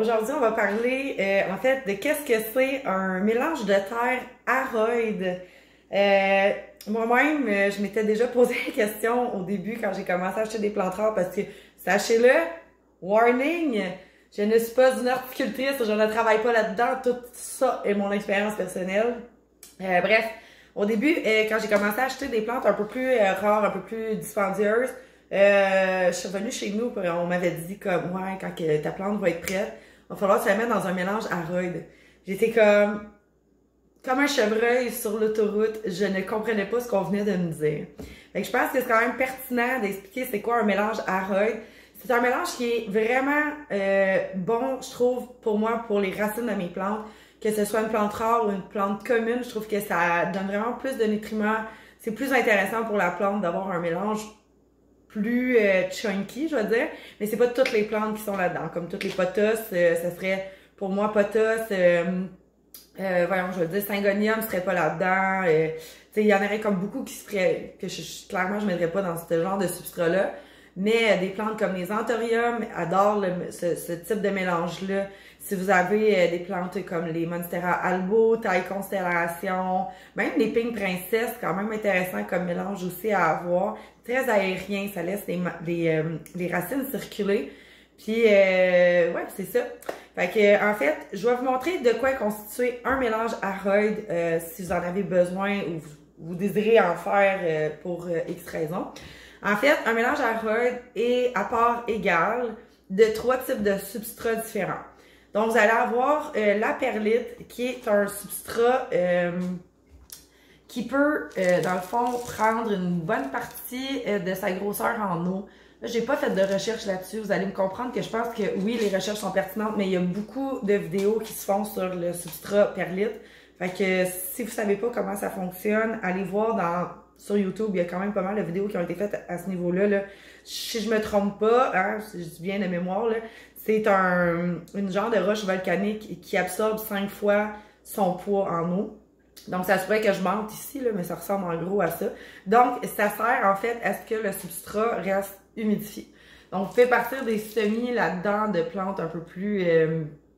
Aujourd'hui, on va parler en fait de qu'est-ce que c'est un mélange de terre aroide. Moi-même, je m'étais déjà posé la question au début quand j'ai commencé à acheter des plantes rares parce que, sachez-le, warning, je ne suis pas une horticultrice, je ne travaille pas là-dedans, tout ça est mon expérience personnelle. Bref, au début, quand j'ai commencé à acheter des plantes un peu plus rares, un peu plus dispendieuses, je suis revenue chez nous, on m'avait dit comme, ouais, quand ta plante va être prête, il va falloir se la mettre dans un mélange aroide. J'étais comme un chevreuil sur l'autoroute, je ne comprenais pas ce qu'on venait de me dire. Fait que je pense que c'est quand même pertinent d'expliquer c'est quoi un mélange aroide. C'est un mélange qui est vraiment bon, je trouve, pour moi, pour les racines de mes plantes. Que ce soit une plante rare ou une plante commune, je trouve que ça donne vraiment plus de nutriments. C'est plus intéressant pour la plante d'avoir un mélange plus chunky, je veux dire. Mais c'est pas toutes les plantes qui sont là-dedans. Comme toutes les pothos, ça serait, pour moi, pothos, voyons, je veux dire, syngonium serait pas là-dedans. Il y en aurait comme beaucoup qui seraient, clairement, je mettrais pas dans ce genre de substrat-là. Mais des plantes comme les anthuriums adorent ce type de mélange-là. Si vous avez des plantes comme les Monstera albo, taille constellation, même les pygmes princesses, quand même intéressant comme mélange aussi à avoir. Très aérien, ça laisse les racines circuler. Puis, ouais, c'est ça. Fait que, en fait, je vais vous montrer de quoi est constitué un mélange aroide si vous en avez besoin ou vous désirez en faire pour X raisons. En fait, un mélange aroide est à part égale de 3 types de substrats différents. Donc, vous allez avoir la perlite, qui est un substrat qui peut, dans le fond, prendre une bonne partie de sa grosseur en eau. Là, j'ai pas fait de recherche là-dessus. Vous allez me comprendre que je pense que oui, les recherches sont pertinentes, mais il y a beaucoup de vidéos qui se font sur le substrat perlite. Fait que si vous savez pas comment ça fonctionne, allez voir sur YouTube, il y a quand même pas mal de vidéos qui ont été faites à ce niveau-là. Là. Si je me trompe pas, hein, je dis bien de mémoire, là, c'est une genre de roche volcanique qui absorbe 5 fois son poids en eau. Donc, ça se pourrait que je mente ici, là, mais ça ressemble en gros à ça. Donc, ça sert en fait à ce que le substrat reste humidifié. Donc, vous pouvez partir des semis là-dedans de plantes un peu plus...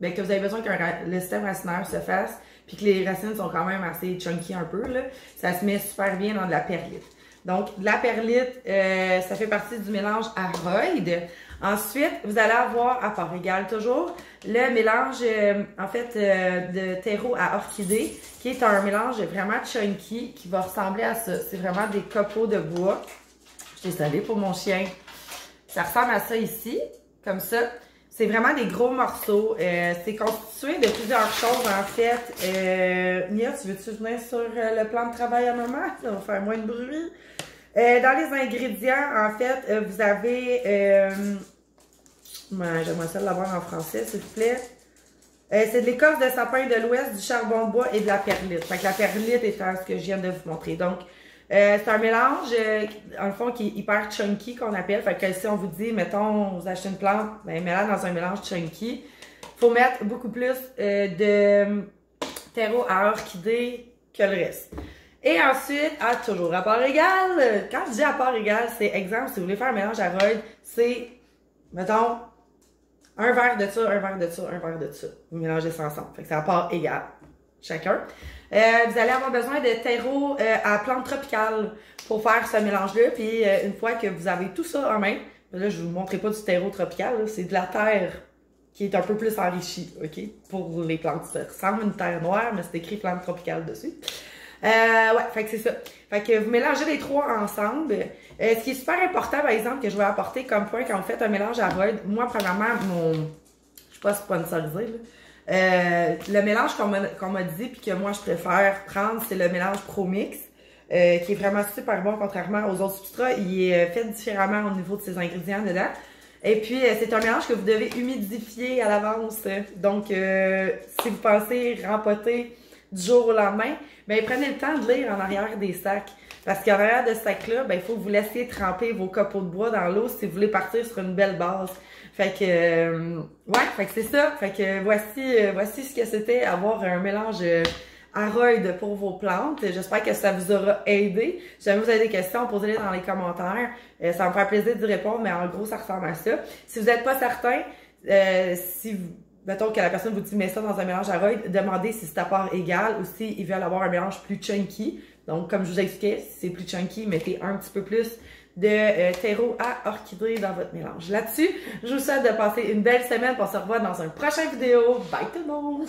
que vous avez besoin que le système racinaire se fasse, puis que les racines sont quand même assez chunky un peu, là. Ça se met super bien dans de la perlite. Donc, de la perlite, ça fait partie du mélange aroide. Ensuite, vous allez avoir, à part égale toujours, le mélange, en fait, de terreau à orchidée, qui est un mélange vraiment chunky, qui va ressembler à ça. C'est vraiment des copeaux de bois. Je suis désolée pour mon chien. Ça ressemble à ça ici, comme ça. C'est vraiment des gros morceaux. C'est constitué de plusieurs choses, en fait. Mia, tu veux-tu venir sur le plan de travail à maman? Ça va faire moins de bruit. Dans les ingrédients, en fait, vous avez... j'aimerais ça l'avoir en français, s'il vous plaît. C'est de l'écorce de sapin de l'Ouest, du charbon de bois et de la perlite. Fait que la perlite étant ce que je viens de vous montrer. Donc, c'est un mélange, en le fond, qui est hyper chunky, qu'on appelle. Fait que si on vous dit, mettons, vous achetez une plante, ben, mets-la dans un mélange chunky. Faut mettre beaucoup plus de terreau à orchidée que le reste. Et ensuite, toujours à part égale. Quand je dis à part égale, c'est exemple, si vous voulez faire un mélange aroide, c'est, mettons, un verre de ça, un verre de ça, un verre de ça. Vous mélangez ça ensemble. Fait que c'est à part égale. Chacun. Vous allez avoir besoin de terreau à plantes tropicales pour faire ce mélange-là. Puis une fois que vous avez tout ça en main, là je ne vous montrerai pas du terreau tropical, c'est de la terre qui est un peu plus enrichie, ok? Pour les plantes. Ça ressemble à une terre noire, mais c'est écrit plante tropicale dessus. Ouais, fait que c'est ça. Fait que vous mélangez les trois ensemble. Ce qui est super important, par exemple, que je vais apporter comme point quand vous faites un mélange aroide, moi, premièrement, je suis pas sponsorisée, là. Le mélange qu'on m'a dit puis que moi je préfère prendre, c'est le mélange ProMix, qui est vraiment super bon contrairement aux autres substrats. Il est fait différemment au niveau de ses ingrédients dedans. Et puis, c'est un mélange que vous devez humidifier à l'avance. Donc, si vous pensez rempoter du jour au lendemain, ben prenez le temps de lire en arrière des sacs. Parce qu'en arrière de ce sac-là, ben il faut que vous laissiez tremper vos copeaux de bois dans l'eau si vous voulez partir sur une belle base. Fait que, ouais, fait que c'est ça. Fait que voici ce que c'était avoir un mélange aroide pour vos plantes. J'espère que ça vous aura aidé. Si jamais vous avez des questions, posez-les dans les commentaires. Ça va me faire plaisir d'y répondre, mais en gros, ça ressemble à ça. Si vous n'êtes pas certain, si mettons que la personne vous dit mets ça dans un mélange aroïde, demandez si c'est à part égale ou s'ils veulent avoir un mélange plus chunky. Donc, comme je vous expliquais, si c'est plus chunky, mettez un petit peu plus de terreau à orchidée dans votre mélange. Là-dessus, je vous souhaite de passer une belle semaine. On se revoit dans une prochaine vidéo. Bye tout le monde!